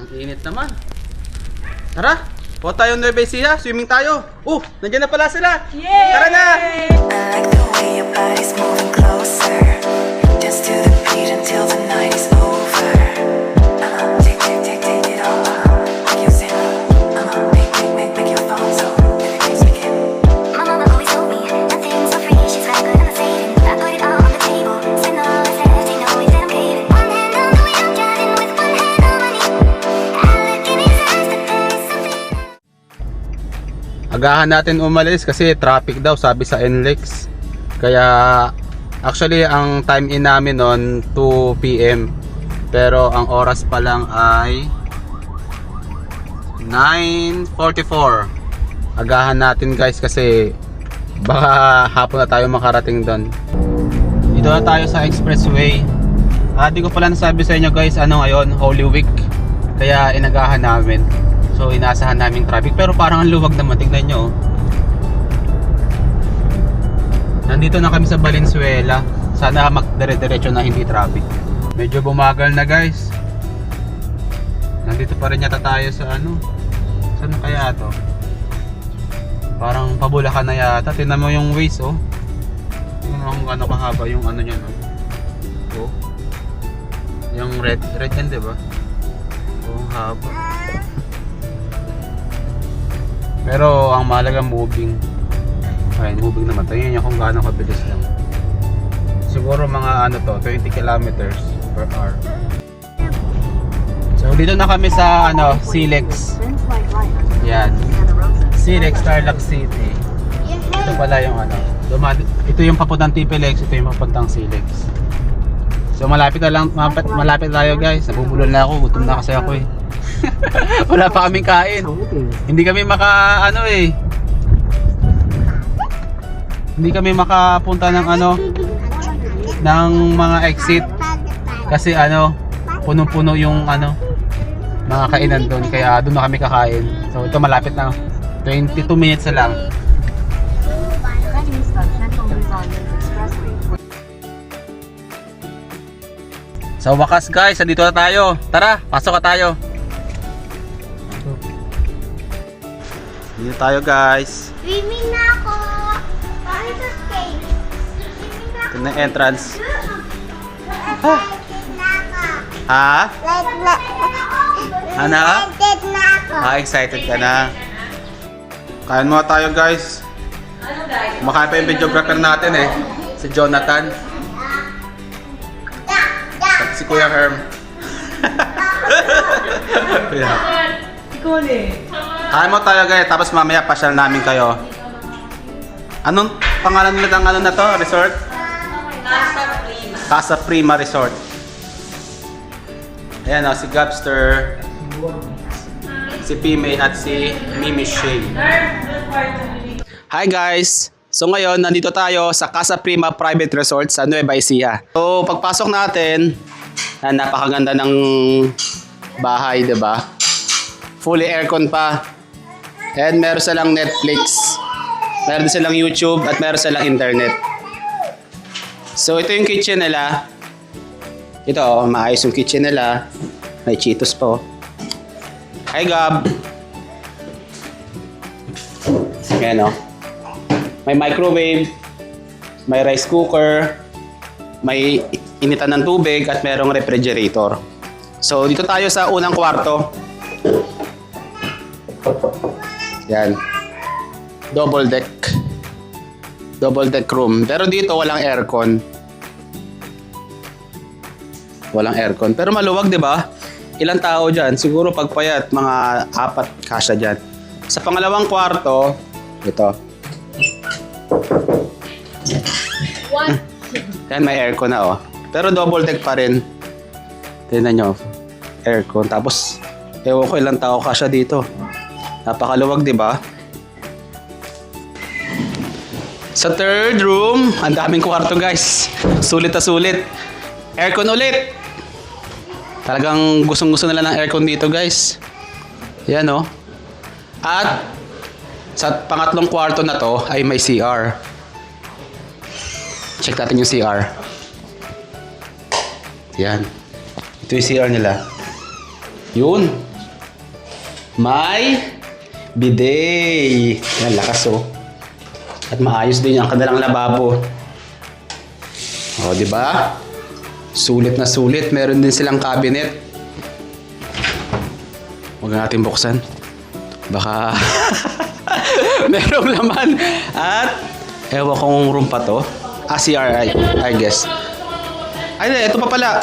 Ang init naman. Tara, punta tayo Nueva Ecija, swimming tayo. Nandiyan na pala sila. Yay! Tara na! I like the way your body's moving closer. Dance to the beat until the night is over. Take, take, take, take it all. Make you sing. Make your phone so if it keeps begin. My mama always told me nothing's so free. She's got good and saving. I put it all on the table. Spend all that's left. Ain't no way that I'm caving. One hand on the wheel, driving with one hand on my knee. I look in his eyes, but there is something. Agahan natin umalis kasi traffic daw sabi sa NLEX. Kaya actually ang time in namin noon 2 PM. Pero ang oras pa lang ay 9:44. Agahan natin guys kasi baka hapon na tayo makarating doon. Dito na tayo sa expressway. Di ko pala nasabi sa inyo guys ano ngayon, Holy Week. Kaya inagahan namin. So inaasahan namin traffic pero parang ang luwag naman, tignan nyo. Nandito na kami sa Valenzuela. Sana magdire-diretso na hindi traffic. Medyo bumagal na guys. Nandito pa rin yata tayo sa ano. Saan kaya to? Parang pabulakan na yata. Tingnan mo yung waist oh. Tingnan mo kung gaano kahaba yung ano niya no. Oh. Yung red yan diba? Oh haba. Pero ang mahalaga moving. Ay, moving naman. Tingnan niyo kung gaano kabilis lang. Siguro mga ano to, 20 kilometers per hour. So dito na kami sa ano, Silex. Yan. Silex, Tarlac City. Ito pala yung ano. Ito yung papuntang TPLX, ito yung papuntang Silex. So malapit tayo guys. Nabubulol na ako, gutom na kasi ako eh. Wala pa kaming kain. Hindi kami Hindi kami makapunta ng ng mga exit kasi punong-puno yung mga kainan doon kaya doon na kami kakain. So ito malapit na 22 minutes na lang. Sa wakas guys, nandito na tayo. Tara, pasok na tayo. Dito tayo guys. Swimming na ako. Bakit sa skate? Swimming na Ito na yung entrance. ako. Ha? Ano? Excited na ako. Excited ka na. Kain mo tayo guys. Kumakain pa yung videographer natin eh. Si Jonathan. Si Kuya Herm. Kain mo tayo guys. Tapos mamaya pasyal namin kayo. Anong pangalan nila ng na to? Resort? Casa Prima Resort. Ayan o, si Gabster, si Pime at si Mimi Shay. Hi guys! So ngayon, nandito tayo sa Casa Prima Private Resort sa Nueva Ecija. So pagpasok natin, napakaganda ng bahay, diba? Fully aircon pa. And meron silang Netflix. Meron silang YouTube at meron silang internet. So ito yung kitchen nila. Ito, maayos yung kitchen nila. May Cheetos po. Hi Gab! Ayan o. May microwave, may rice cooker, may initan ng tubig at merong refrigerator. So dito tayo sa unang kwarto. Yan. Double deck. Double deck room. Pero dito walang aircon. Walang aircon. Pero maluwag, di ba? Ilang tao dyan? Siguro pagpayat, mga 4 kasya dyan. Sa pangalawang kwarto, ito. Yan, may aircon na, oh. Pero double deck pa rin. Tignan nyo. Aircon. Tapos, ewan ko ilang tao kasya dito. Napakaluwag, di ba? Sa third room, ang daming kwarto, guys. Sulit na sulit. Aircon ulit. Talagang gustong-gusto nila ng aircon dito guys. Yan oh. At sa pangatlong kwarto na to ay may CR. Check natin yung CR. Yan. Ito yung CR nila. Yun. may bidet. Yan, lakas oh. At maayos din ang kanilang lababo. O, di ba? Sulit na sulit. Meron din silang cabinet. Huwag natin buksan. Baka merong laman. At ewan kong room pa to. CR, I guess. Ay, ito pa pala.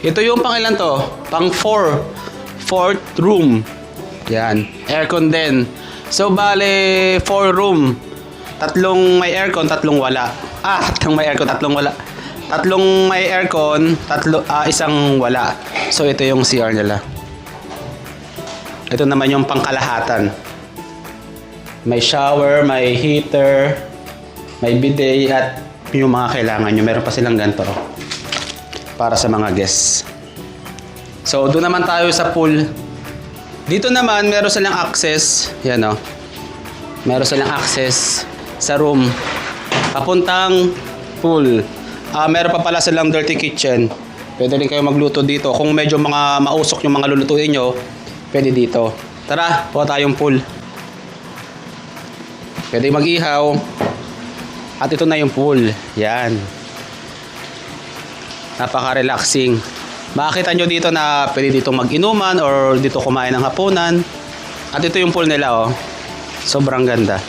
Ito yung pang ilan to? Pang 4th room. Yan. Aircon din. So, bale, 4 room. 3 may aircon, 3 wala. 3 may aircon, 3 wala. 3 may aircon, 1 wala. So, ito yung CR nila. Ito naman yung pangkalahatan. May shower, may heater, may bidet, at yung mga kailangan nyo. Meron pa silang ganito para sa mga guests. So, doon naman tayo sa pool. Dito naman, meron silang access. Yan o. Meron silang access sa room. Papuntang pool. Meron pa pala silang dirty kitchen. Pwede rin kayo magluto dito. Kung medyo mga mausok yung mga lulutuin nyo, pwede dito. Tara, po tayong pool. Pwede mag-ihaw. At ito na yung pool. Yan. Napaka-relaxing. Makikita nyo dito na pwede dito mag-inuman or dito kumain ng hapunan. At ito yung pool nila oh. Sobrang ganda.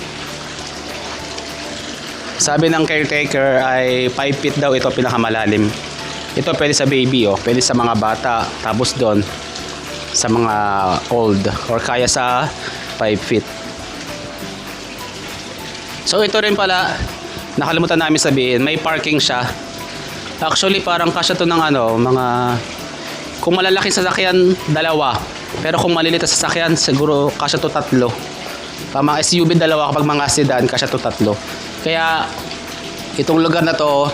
Sabi ng caretaker ay 5 feet daw ito pinakamalalim. Ito pwede sa baby oh. Pwede sa mga bata. Tapos doon sa mga old or kaya sa 5 feet. So ito rin pala, nakalimutan namin sabihin, may parking siya. Actually parang kasya to ng mga, kung malalaking sasakyan, 2. Pero kung maliliit na sasakyan, siguro kasya to 3. Pag mga SUV 2, kapag mga sedan, kasya to 3. Kaya itong lugar na to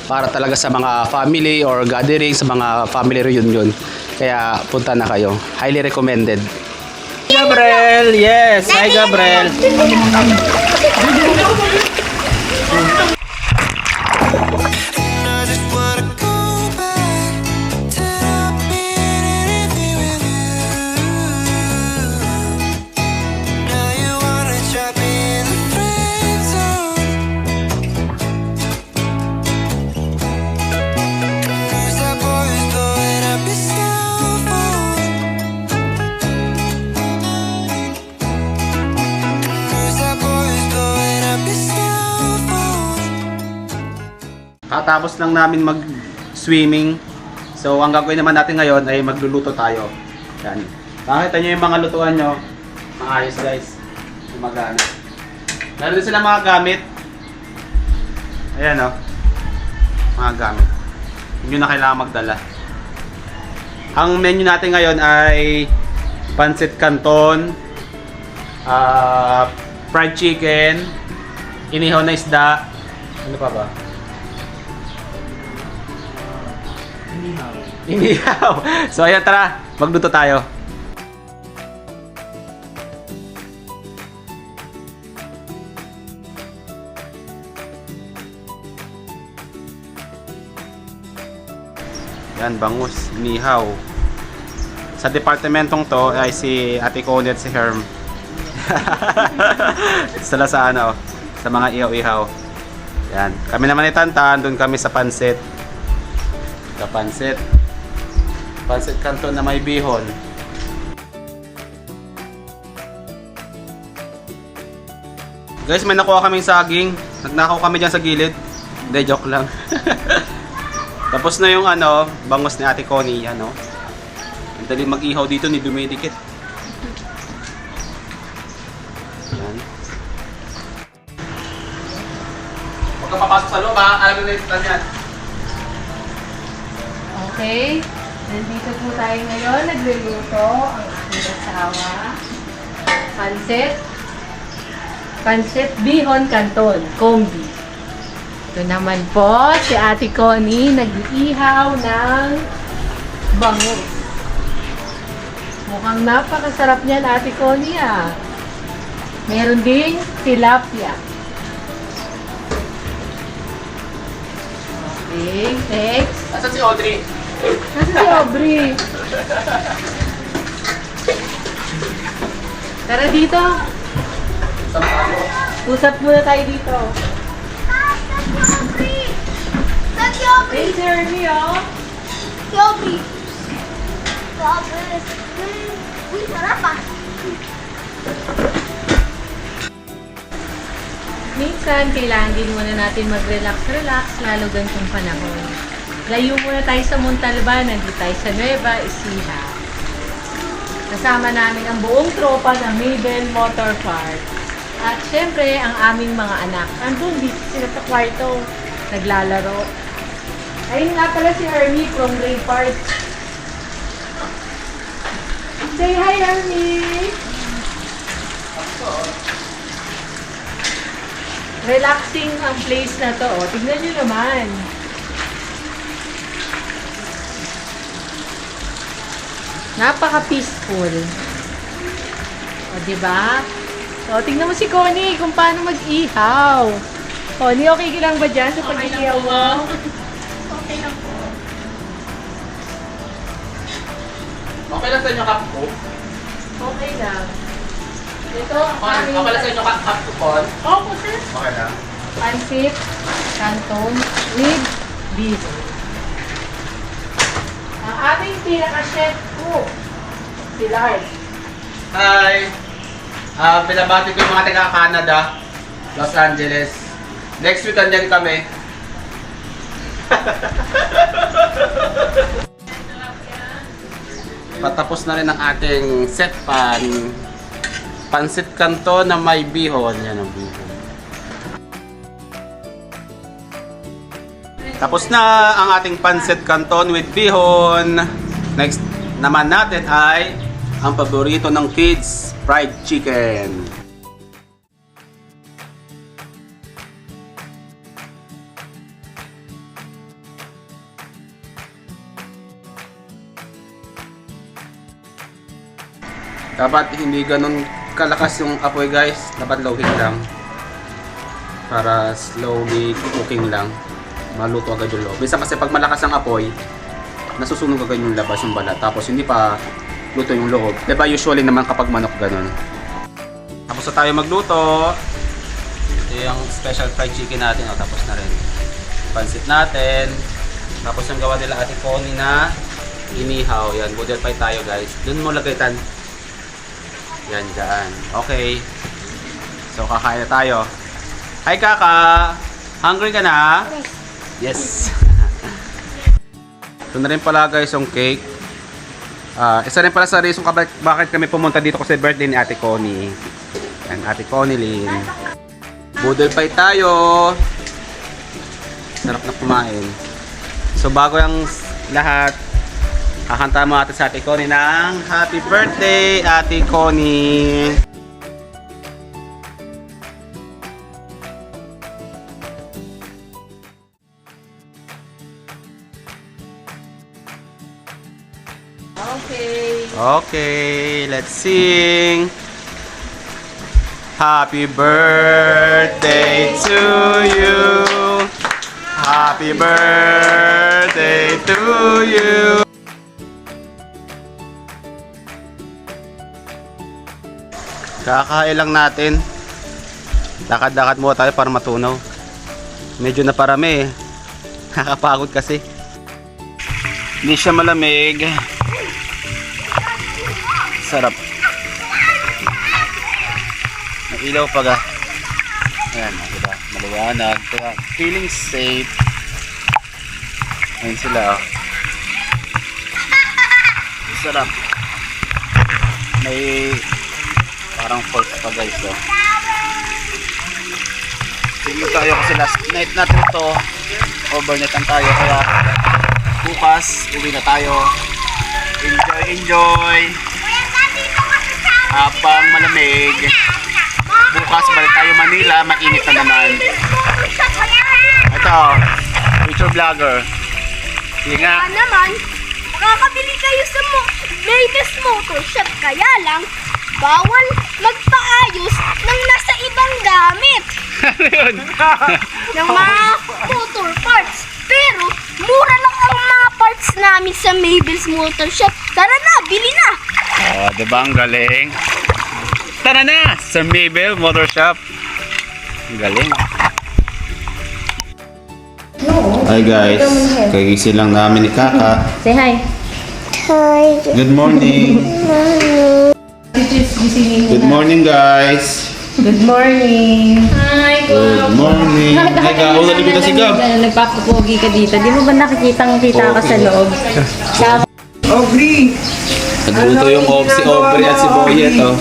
para talaga sa mga family or gathering, sa mga family reunion. Kaya punta na kayo. Highly recommended. Gabriel! Yes! Hi Gabriel! I just wanna go back to not being anything with you. Now you wanna trap me in the friend zone. Who's that boy who's blowing up your cell phone? Who's that boy who's blowing up your cell phone? Katapos lang namin mag-swimming. So, ang gagawin naman natin ngayon ay magluluto tayo. Yan. Makita nyo yung mga lutuan nyo. Maayos guys. Gumagana. Meron din sila mga gamit. Ayan o. Mga gamit. Hindi nyo na kailangan magdala. Ang menu natin ngayon ay pancit canton, fried chicken, inihaw na isda. Ano pa ba? Inihaw. So ayan, tara, magluto tayo. Yan, bangus, inihaw. Sa departamentong to ay si Ate Connie at si Herm. Sila sa sa mga ihaw-ihaw. Yan. Kami naman ni Tantan, doon kami sa pansit. Sa pansit. Pansit canton na may bihon. Guys, may nakuha kaming saging. Nagnakaw kami dyan sa gilid. Hindi, joke lang. Tapos na yung bangus ni Ate Connie. Ang dali mag-ihaw dito, ni dumidikit. Yan. Huwag ka papasok sa loob ha. Alam mo na yung plan yan. Okay, nandito po tayo ngayon, nagluluto ang aking asawa. Pancit bihon canton, combi. Ito naman po, si Ate Connie, nag-iihaw ng bangus. Mukhang napakasarap niyan, Ate Connie ah. Meron ding tilapia. Okay, next. Asan si Audrey? Nasa si Aubrey. Tara dito. Usap muna tayo dito. Hey, si Ernie, oh. Uy, sarap ah. Minsan, kailangan din muna natin mag-relax-relax, lalo ganitong panahon. Layo muna tayo sa Montalban, nandito tayo sa Nueva Ecija. Kasama namin ang buong tropa ng Mabel Motor Park. At syempre, ang aming mga anak. Andun dito sila sa kwarto, naglalaro. Ayun nga pala si Ernie from Ray Park. Say hi, Ernie! Relaxing ang place na to. Oh. Tignan nyo naman. Napaka-peaceful. O, diba? O, tignan mo si Connie kung paano mag-ihaw. Connie, okay ka lang ba dyan sa pag-ihaw mo? Okay lang po. Okay lang sa inyo cup ko? Okay lang. Ito, ang aming... Okay lang sa inyo cup ko, Paul? Opo, sir. Okay lang. Pancit, canton, with beef. Ang aming pinaka-chef ko, si Lars. Hi! Binabati ko yung mga taga-Canada, Los Angeles. Next week andyan kami. Patapos na rin ang ating set pan. Pancit canton na may bihon. Yan ang bihon. Tapos na ang ating pancit canton with bihon. Next naman natin ay ang paborito ng kids, fried chicken. Dapat hindi ganun kalakas yung apoy guys, dapat low heat lang. Para slowly cooking lang. Maluto agad yung loob. Minsan kasi pag malakas ang apoy, nasusunog agad yung labas, yung balat. Tapos hindi pa luto yung loob. Diba usually naman kapag manok ganun. Tapos na tayo magluto. Ito yung special fried chicken natin. O, tapos na rin. Pansit natin. Tapos yung gawa nila Ate Connie na inihaw. Yan, budel pie tayo guys. Doon mo lagay tan. Yan, dyan. Okay. So, kakain na tayo. Hi, Kaka! Hungry ka na? Yes! Ito na rin pala guys yung cake. Isa rin pala sa reason bakit kami pumunta dito kasi birthday ni Ate Connie. Yan, Ate Connie Lynn. Budel pie tayo. Sarap na kumain. So, bago yung lahat, kakanta mo natin sa Ate Connie ng Happy Birthday, Ate Connie! Okay. Okay, let's sing! Happy birthday to you! Happy birthday to you! Kakain lang natin. Lakad-lakad muna tayo para matunaw. Medyo na parami eh. Nakakapagod kasi. Hindi siya malamig. Sarap. May ilaw pa ga. Ayan, diba? Maliwanag. Diba? Feeling safe. Ayan sila oh. Sarap. May parang falls pa guys oh. Sige tayo kasi last night natin ito. Overnight lang tayo kaya bukas uwi na tayo. Enjoy, enjoy. Habang malamig. Bukas balik tayo Manila, mainit na naman. Ito, future vlogger. Sige nga. Naman, makakabili kayo sa Mabel's Motor Shop, kaya lang bawal magpaayos ng nasa ibang gamit ng mga motor parts. Pero mura lang ang mga parts namin sa Mabel's Motor Shop. Tara na, bili na! Oh, diba ang galing? Tara na sa Mabel Motor Shop. Galing. Hi guys, kagising lang namin ni Kaka. Say hi. Good morning. Good morning guys. Good morning. Hi, Good morning. Hi Gab, ulan dito si Gab. Nagpapapogi ka dito. Di mo ba nakikita ka sa loob? Aubrey! Nagluto yung si Aubrey at si Boyet oh.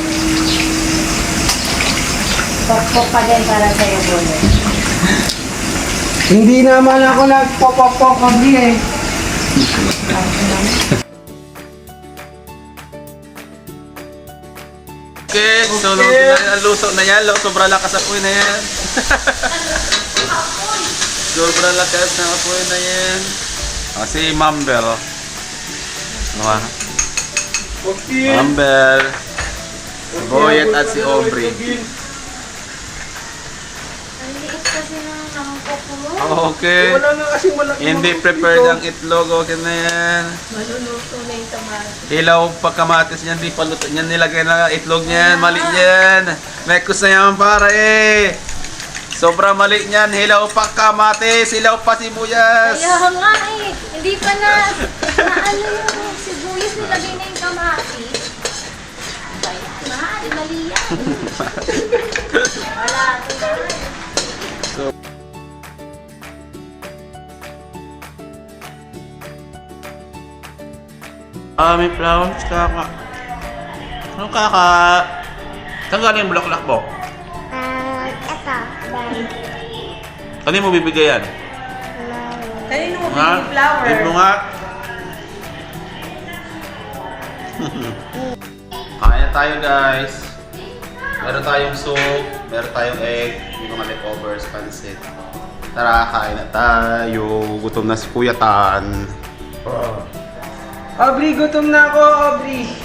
Pokpok pa din para sa'yo, Bono. Hindi naman ako nagpopopok, Aubrey eh. Okay, so ang luto na yan. Sobrang lakas apoy na yan. Sobrang lakas ng apoy na yan. Si Mambel. Mambel. Si Boyet at si Aubrey. Okay. Wala nga kasing malaki. Hindi prepared ang itlog. Okay na yan. Maluluto na yung tamari. Hilaw pa kamatis niyan. Di paluto niyan. Nilagay na itlog niyan. Mali yan. Mekos na yan pare. Sobrang mali niyan. Hilaw pa kamatis. Hilaw pa sibuyas. Kaya nga eh, hindi pa na ano yung sibuyas nilagay na yung kamatis. Mali yan. Wala ito na. May flowers, Kaka. Ano, Kaka? Saan galing yung bulaklak mo? Ito, bye. Kanino mo bibigay yan? Kanino mo Ha? pili flower? Bibig mo nga. Kain na tayo guys. Meron tayong soup, meron tayong egg, yung mga leftovers, pansit. Tara, kain na tayo. Gutom na si Kuya Tan. Aubrey, gutom na ako, Aubrey.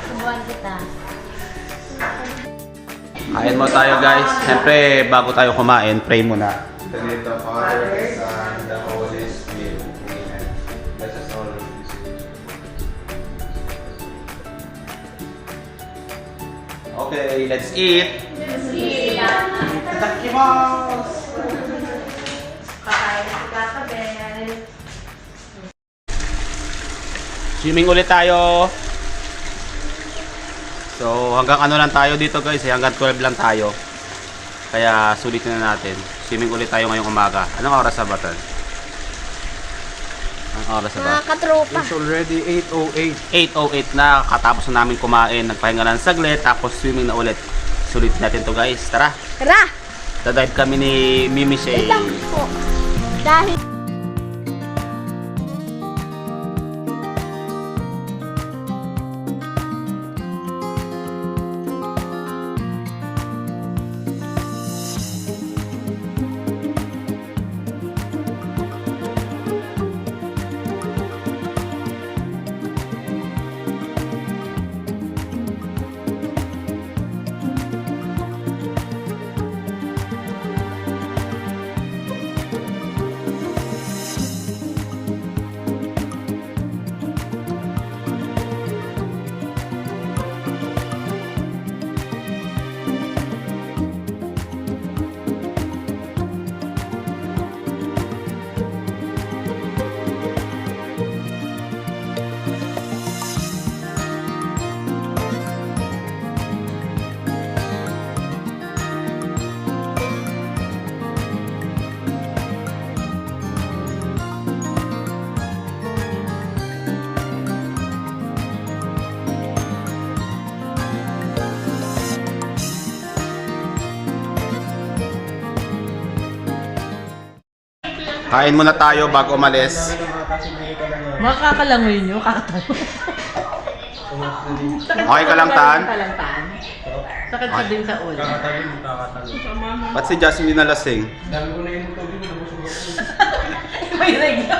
Subuhan kita. Kain mo tayo guys. Siyempre, bago tayo kumain, pray muna. In the name of the Father, the Son, the Holy Spirit. Amen. Let us all Okay, let's eat. Kakain na si Kakabel. Swimming ulit tayo. So, hanggang ano lang tayo dito guys, hanggang 12 lang tayo. Kaya sulitin na natin. Swimming ulit tayo ngayong umaga. Anong oras na ba ito? Anong oras na ba? Mga katropa. It's already 8:08. 8:08 na, katapos na namin kumain. Nagpahinga lang saglit, tapos swimming na ulit. Sulitin natin to guys. Tara! Tara! Dadive kami ni Mimi Shay. Lang po. Dahil Kain muna tayo bago umalis. Makakalangoy nyo, kakatanong. Okay ka lang, Tan? Kalantan. Sakit ka din sa ulo. Ba't si Jasmine na lasing? May regla.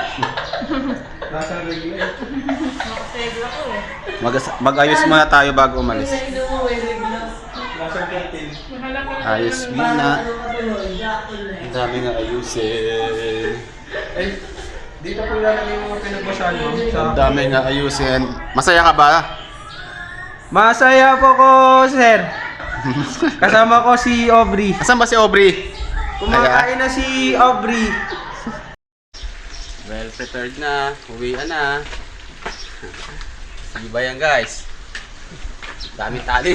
Mag-ayos muna tayo bago umalis. Ayos muna. Ang dami nga ayusin. Dito po lang yung mga pinagbasahan mo. Ang dami nga ayusin. Masaya ka ba? Masaya po ko, sir. Kasama ko si Aubrey. Asan ba si Aubrey? Kumakain na si Aubrey. Well prepared na. Uwian na. Sige ba yan guys? Daming tali.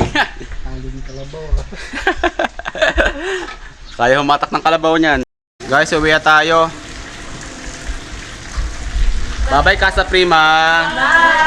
Aling kalabaw. Kaya humatak ng kalabaw niyan. Guys, uwi na tayo. Bye-bye, Casa Prima. Bye!